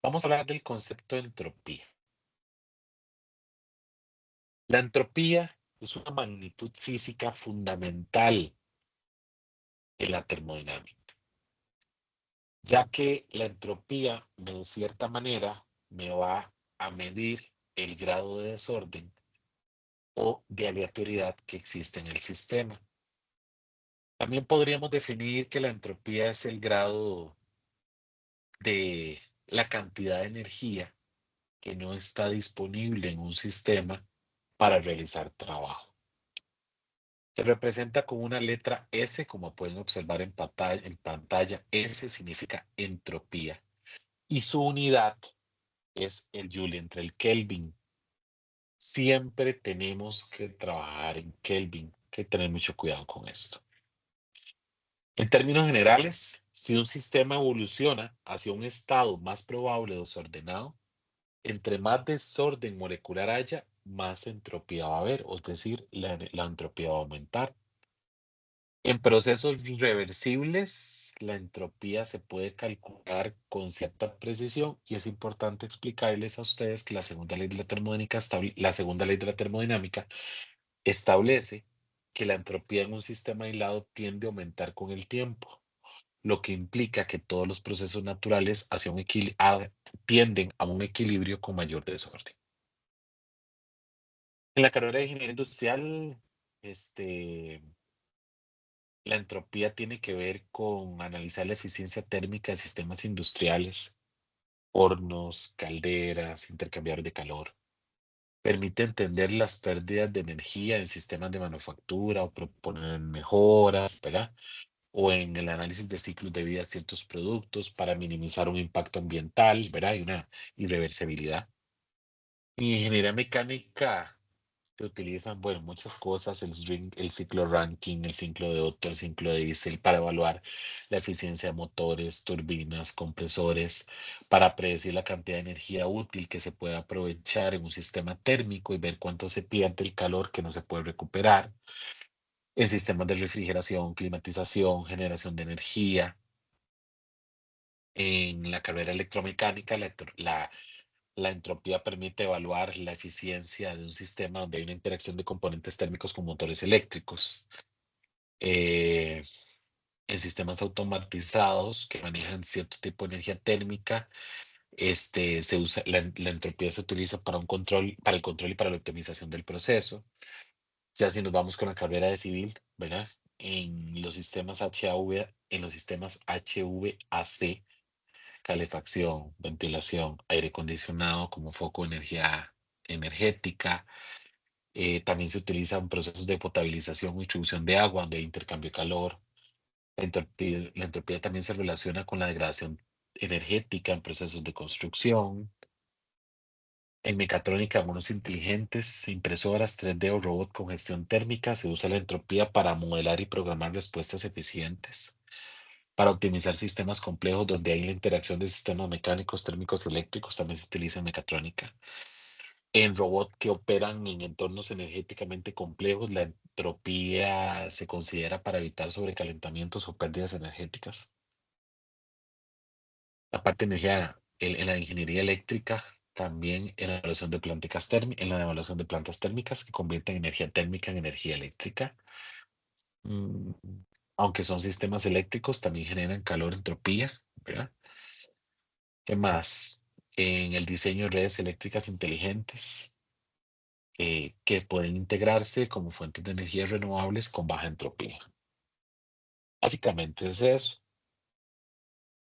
Vamos a hablar del concepto de entropía. La entropía es una magnitud física fundamental en la termodinámica, ya que la entropía, de cierta manera, me va a medir el grado de desorden o de aleatoriedad que existe en el sistema. También podríamos definir que la entropía es el grado de la cantidad de energía que no está disponible en un sistema para realizar trabajo. Se representa con una letra S, como pueden observar en pantalla. S significa entropía y su unidad es el Joule entre el Kelvin. Siempre tenemos que trabajar en Kelvin, hay que tener mucho cuidado con esto. En términos generales, si un sistema evoluciona hacia un estado más probable o desordenado, entre más desorden molecular haya, más entropía va a haber, es decir, la entropía va a aumentar. En procesos reversibles, la entropía se puede calcular con cierta precisión y es importante explicarles a ustedes que la segunda ley de la termodinámica establece que la entropía en un sistema aislado tiende a aumentar con el tiempo, lo que implica que todos los procesos naturales tienden a un equilibrio con mayor desorden. En la carrera de ingeniería industrial, la entropía tiene que ver con analizar la eficiencia térmica de sistemas industriales, hornos, calderas, intercambiadores de calor. Permite entender las pérdidas de energía en sistemas de manufactura o proponer mejoras, ¿verdad? O en el análisis de ciclos de vida de ciertos productos para minimizar un impacto ambiental, ¿verdad? Y una irreversibilidad. En ingeniería mecánica se utilizan, bueno, muchas cosas, el ciclo Rankine, el ciclo de Otto, el ciclo de Diesel, para evaluar la eficiencia de motores, turbinas, compresores, para predecir la cantidad de energía útil que se puede aprovechar en un sistema térmico y ver cuánto se pierde el calor que no se puede recuperar. En sistemas de refrigeración, climatización, generación de energía. En la carrera electromecánica, la entropía permite evaluar la eficiencia de un sistema donde hay una interacción de componentes térmicos con motores eléctricos. Eh, en sistemas automatizados que manejan cierto tipo de energía térmica, la entropía se utiliza para el control y para la optimización del proceso. Ya si nos vamos con la carrera de civil, ¿verdad? En los sistemas HVAC, calefacción, ventilación, aire acondicionado como foco de energía energética. También se utilizan procesos de potabilización o distribución de agua, donde hay intercambio de calor. La entropía también se relaciona con la degradación energética en procesos de construcción. En mecatrónica, monos inteligentes, impresoras 3D o robot con gestión térmica, se usa la entropía para modelar y programar respuestas eficientes. Para optimizar sistemas complejos donde hay la interacción de sistemas mecánicos, térmicos y eléctricos, también se utiliza en mecatrónica. En robots que operan en entornos energéticamente complejos, la entropía se considera para evitar sobrecalentamientos o pérdidas energéticas. Aparte de energía, en la ingeniería eléctrica, también en la evaluación de plantas térmicas que convierten energía térmica en energía eléctrica. Mm, Aunque son sistemas eléctricos, también generan calor, entropía, ¿verdad? ¿Qué más? En el diseño de redes eléctricas inteligentes, que pueden integrarse como fuentes de energía renovables con baja entropía. Básicamente es eso.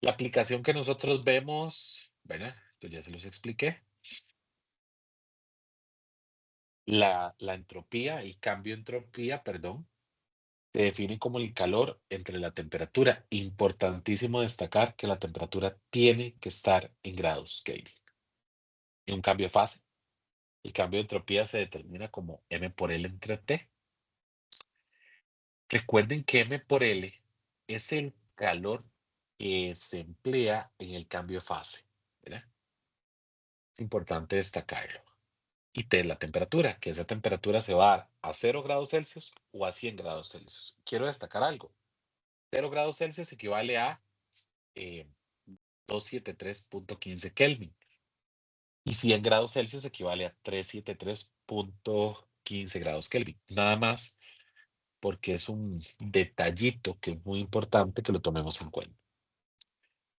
La aplicación que nosotros vemos, ¿verdad? Esto ya se los expliqué. La entropía, el cambio de entropía, perdón, se define como el calor entre la temperatura. Importantísimo destacar que la temperatura tiene que estar en grados Kelvin. Y un cambio de fase, el cambio de entropía se determina como M por L entre T. Recuerden que M por L es el calor que se emplea en el cambio de fase, ¿verdad? Es importante destacarlo. Y T es la temperatura, que esa temperatura se va a 0 grados Celsius o a 100 grados Celsius. Quiero destacar algo. 0 grados Celsius equivale a eh, 273.15 Kelvin. Y 100 grados Celsius equivale a 373.15 grados Kelvin. Nada más porque es un detallito que es muy importante que lo tomemos en cuenta.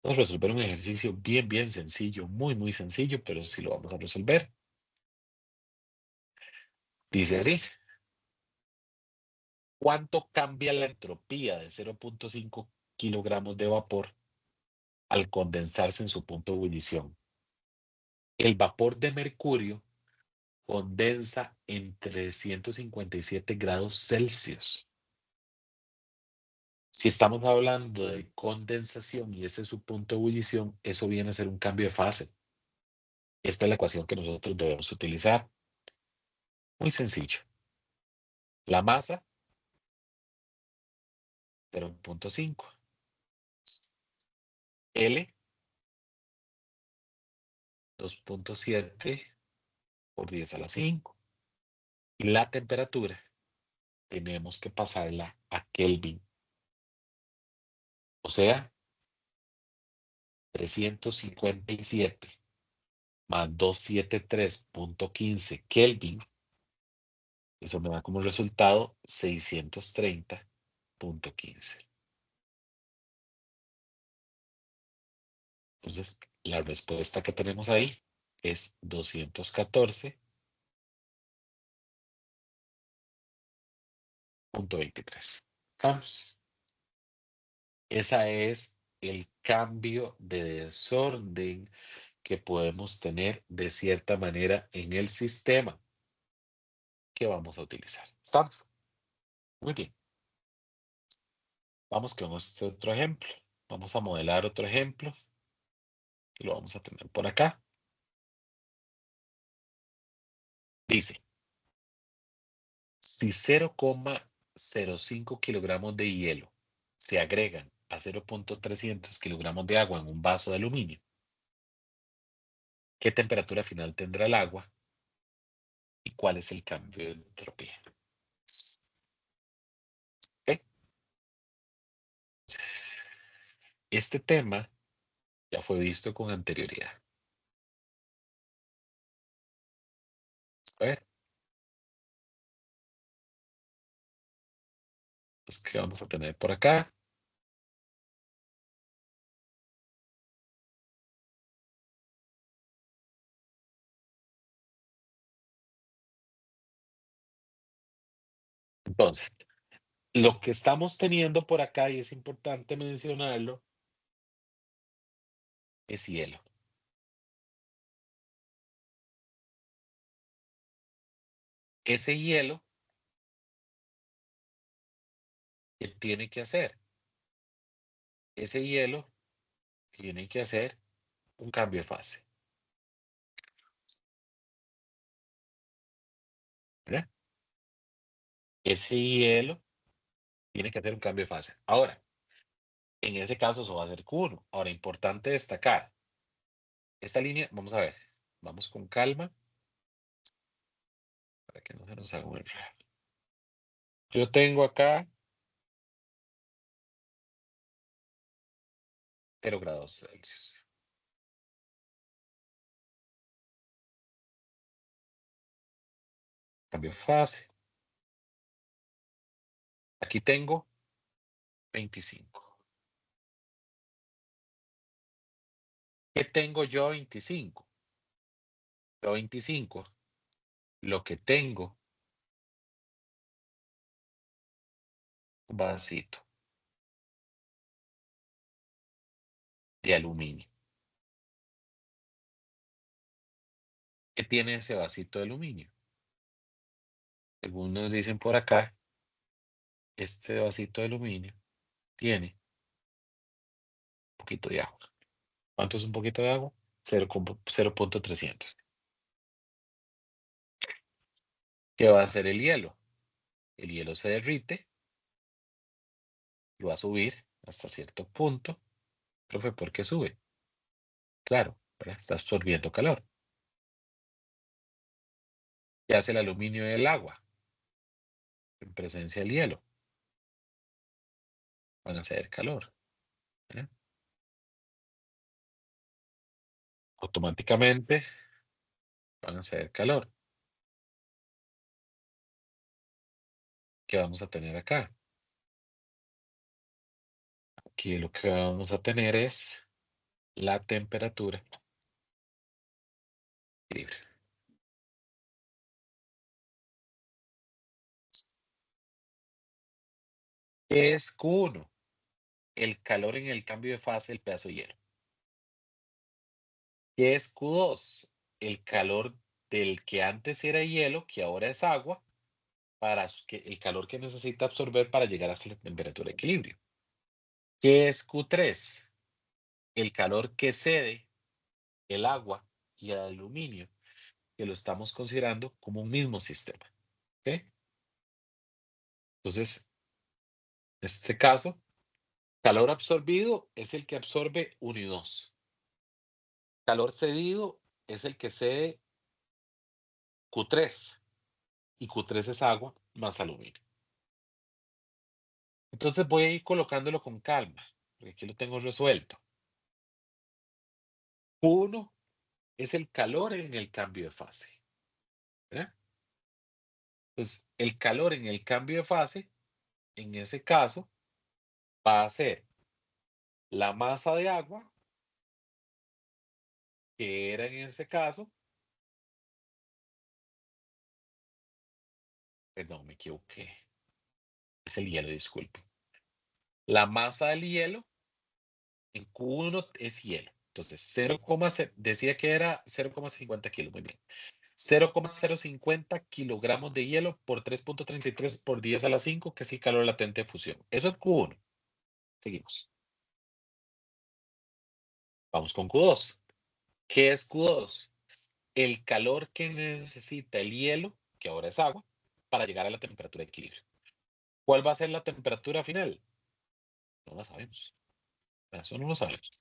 Vamos a resolver un ejercicio bien sencillo, muy sencillo, pero sí lo vamos a resolver. Dice así. ¿Cuánto cambia la entropía de 0.5 kilogramos de vapor al condensarse en su punto de ebullición? El vapor de mercurio condensa en 357 grados Celsius. Si estamos hablando de condensación y ese es su punto de ebullición, eso viene a ser un cambio de fase. Esta es la ecuación que nosotros debemos utilizar. Muy sencillo. La masa, 0.5. L, 2.7 por 10 a la 5. Y la temperatura, tenemos que pasarla a Kelvin. O sea, 357 más 273.15 Kelvin. Eso me da como resultado 630.15. Entonces, la respuesta que tenemos ahí es 214.23. Vamos. Ese es el cambio de desorden que podemos tener de cierta manera en el sistema que vamos a utilizar. ¿Estamos? Muy bien. Vamos con este otro ejemplo. Vamos a modelar otro ejemplo que lo vamos a tener por acá. Dice, si 0,05 kilogramos de hielo se agregan a 0.300 kilogramos de agua en un vaso de aluminio, ¿qué temperatura final tendrá el agua y cuál es el cambio de entropía? ¿Ok? Este tema ya fue visto con anterioridad. A ver, pues, ¿qué vamos a tener por acá? Entonces, lo que estamos teniendo por acá, y es importante mencionarlo, es hielo. Ese hielo, ¿qué tiene que hacer? Ese hielo tiene que hacer un cambio de fase. ¿Verdad? Ese hielo tiene que hacer un cambio de fase. Ahora, en ese caso, eso va a ser Q1. Ahora, importante destacar, esta línea, vamos a ver, vamos con calma para que no se nos haga un error. Yo tengo acá 0 grados Celsius. Cambio de fase. Aquí tengo 25. ¿Qué tengo yo a 25? Yo a 25, lo que tengo, un vasito de aluminio. ¿Qué tiene ese vasito de aluminio? Algunos dicen por acá, este vasito de aluminio tiene un poquito de agua. ¿Cuánto es un poquito de agua? 0.300. ¿Qué va a hacer el hielo? El hielo se derrite y va a subir hasta cierto punto. Profe, ¿por qué sube? Claro, ¿verdad? Está absorbiendo calor. ¿Qué hace el aluminio y el agua? En presencia del hielo. Van a hacer calor. ¿Verdad? automáticamente van a ser calor. ¿Qué vamos a tener acá? Aquí lo que vamos a tener es la temperatura libre. ¿Qué es Q1? El calor en el cambio de fase del pedazo de hielo. ¿Qué es Q2? El calor del que antes era hielo, que ahora es agua, para el calor que necesita absorber para llegar hasta la temperatura de equilibrio. ¿Qué es Q3? El calor que cede el agua y el aluminio, que lo estamos considerando como un mismo sistema. ¿Ok? Entonces, en este caso, calor absorbido es el que absorbe 1 y 2. Calor cedido es el que cede Q3 y Q3 es agua más aluminio. Entonces voy a ir colocándolo con calma, porque aquí lo tengo resuelto. Q1 es el calor en el cambio de fase. ¿Verdad? Pues el calor en el cambio de fase, en ese caso, va a ser la masa de agua, que era en ese caso, perdón, me equivoqué, es el hielo, disculpe. La masa del hielo en Q1 es hielo. Entonces, decía que era 0,50 kilos, muy bien. 0,050 kilogramos de hielo por 3.33 por 10 a la 5, que es el calor latente de fusión. Eso es Q1. Seguimos. Vamos con Q2. ¿Qué es Q2? El calor que necesita el hielo, que ahora es agua, para llegar a la temperatura de equilibrio. ¿Cuál va a ser la temperatura final? No la sabemos. Eso no lo sabemos.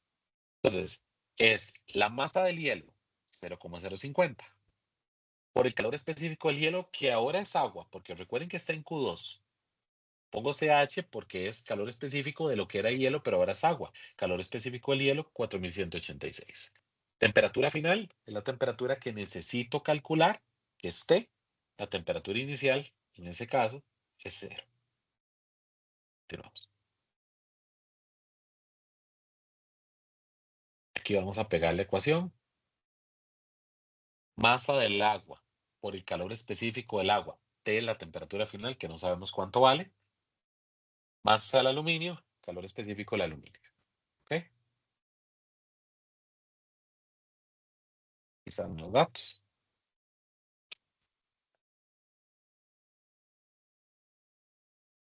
Entonces, es la masa del hielo, 0,050, por el calor específico del hielo, que ahora es agua, porque recuerden que está en Q2. Pongo CH porque es calor específico de lo que era hielo, pero ahora es agua. Calor específico del hielo, 4186. Temperatura final es la temperatura que necesito calcular que esté. La temperatura inicial, en ese caso, es 0. Continuamos. Aquí vamos a pegar la ecuación. Masa del agua por el calor específico del agua de la temperatura final, que no sabemos cuánto vale. Masa del aluminio, calor específico del aluminio. ¿Ok? Aquí están los datos.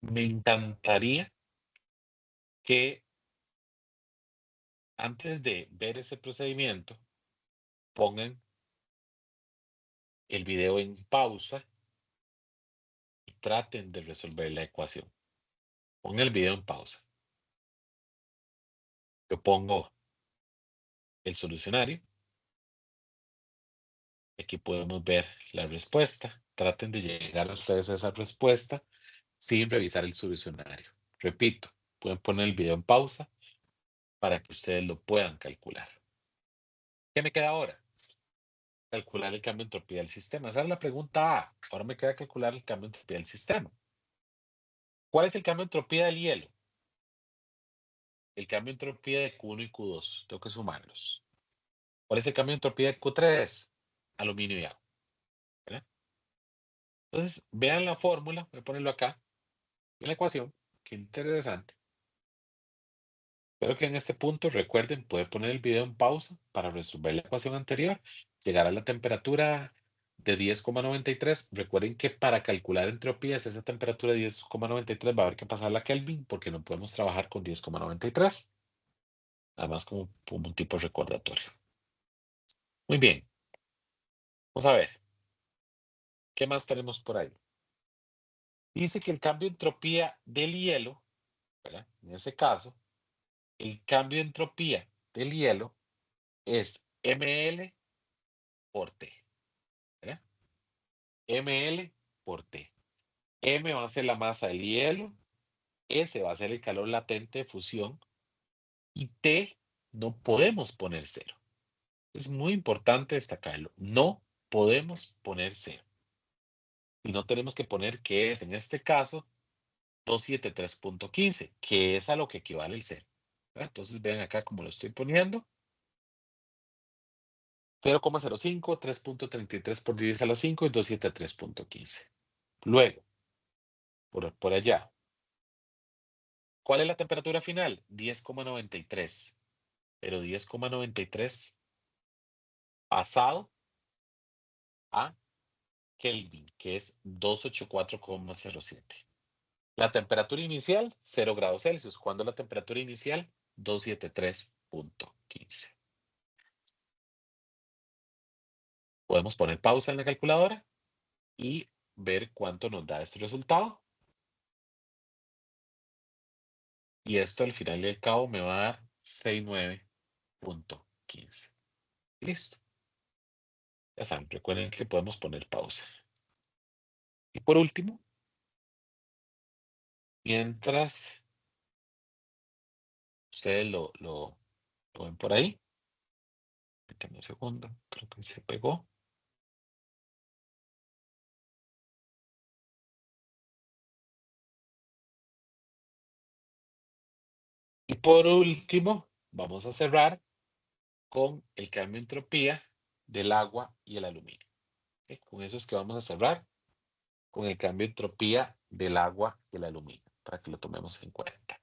Me encantaría que antes de ver ese procedimiento, pongan el video en pausa y traten de resolver la ecuación. Pongan el video en pausa. Yo pongo el solucionario. Aquí podemos ver la respuesta. Traten de llegar a ustedes a esa respuesta sin revisar el solucionario. Repito, pueden poner el video en pausa para que ustedes lo puedan calcular. ¿Qué me queda ahora? Calcular el cambio de entropía del sistema. Esa es la pregunta A. Ahora me queda calcular el cambio de entropía del sistema. ¿Cuál es el cambio de entropía del hielo? El cambio de entropía de Q1 y Q2. Tengo que sumarlos. ¿Cuál es el cambio de entropía de Q3? Aluminio y agua. ¿Verdad? Entonces, vean la fórmula. Voy a ponerlo acá. En la ecuación. Qué interesante. Espero que en este punto recuerden, pueden poner el video en pausa para resolver la ecuación anterior, llegar a la temperatura de 10,93. Recuerden que para calcular entropías, esa temperatura de 10,93 va a haber que pasarla a Kelvin porque no podemos trabajar con 10,93. Además, como un tipo de recordatorio. Muy bien. Vamos a ver. ¿Qué más tenemos por ahí? Dice que el cambio de entropía del hielo, ¿verdad? En ese caso, el cambio de entropía del hielo es ml por T. ¿Verdad? ml por T. M va a ser la masa del hielo, S va a ser el calor latente de fusión y T no podemos poner cero. Es muy importante destacarlo. No podemos poner cero. Y no tenemos que poner que es, en este caso, 273.15, que es a lo que equivale el cero. Entonces, vean acá como lo estoy poniendo. 0,05, 3.33 por 10 a la 5 y 273.15. Luego, por allá, ¿cuál es la temperatura final? 10,93. Pero 10,93 pasado a Kelvin, que es 284,07. La temperatura inicial, 0 grados Celsius. ¿Cuándo la temperatura inicial? 273.15. Podemos poner pausa en la calculadora y ver cuánto nos da este resultado. Y esto al final y al cabo me va a dar 69.15. Listo. Ya saben, recuerden que podemos poner pausa. Y por último, mientras ustedes lo ven por ahí, permítanme un segundo, creo que se pegó. Y por último, vamos a cerrar con el cambio de entropía del agua y el aluminio. ¿Ok? Con eso es que vamos a cerrar con el cambio de entropía del agua y el aluminio, para que lo tomemos en cuenta.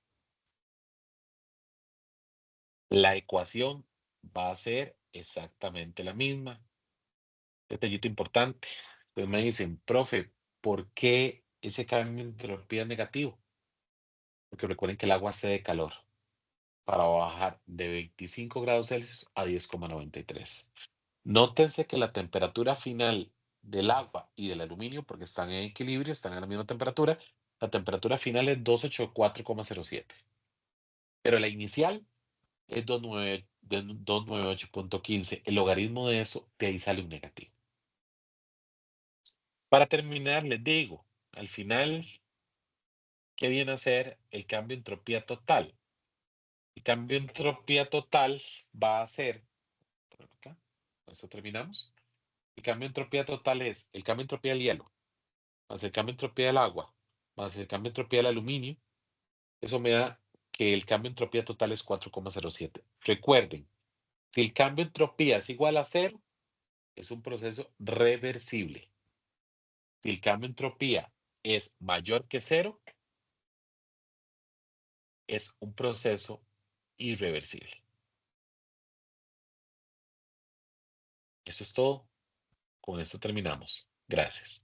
La ecuación va a ser exactamente la misma. Detallito importante. Pues me dicen, profe, ¿por qué ese cambio de entropía es negativo? Porque recuerden que el agua cede de calor para bajar de 25 grados Celsius a 10,93. Nótense que la temperatura final del agua y del aluminio, porque están en equilibrio, están a la misma temperatura, la temperatura final es 284,07. Pero la inicial es 298.15. El logaritmo de eso, de ahí sale un negativo. Para terminar, les digo, al final, ¿qué viene a ser el cambio de entropía total? El cambio de entropía total va a ser, por acá, con esto terminamos. El cambio de entropía total es el cambio de entropía del hielo, más el cambio de entropía del agua, más el cambio de entropía del aluminio. Eso me da que el cambio de entropía total es 4,07. Recuerden, si el cambio de entropía es igual a cero, es un proceso reversible. Si el cambio de entropía es mayor que cero, es un proceso irreversible. Eso es todo. Con esto terminamos. Gracias.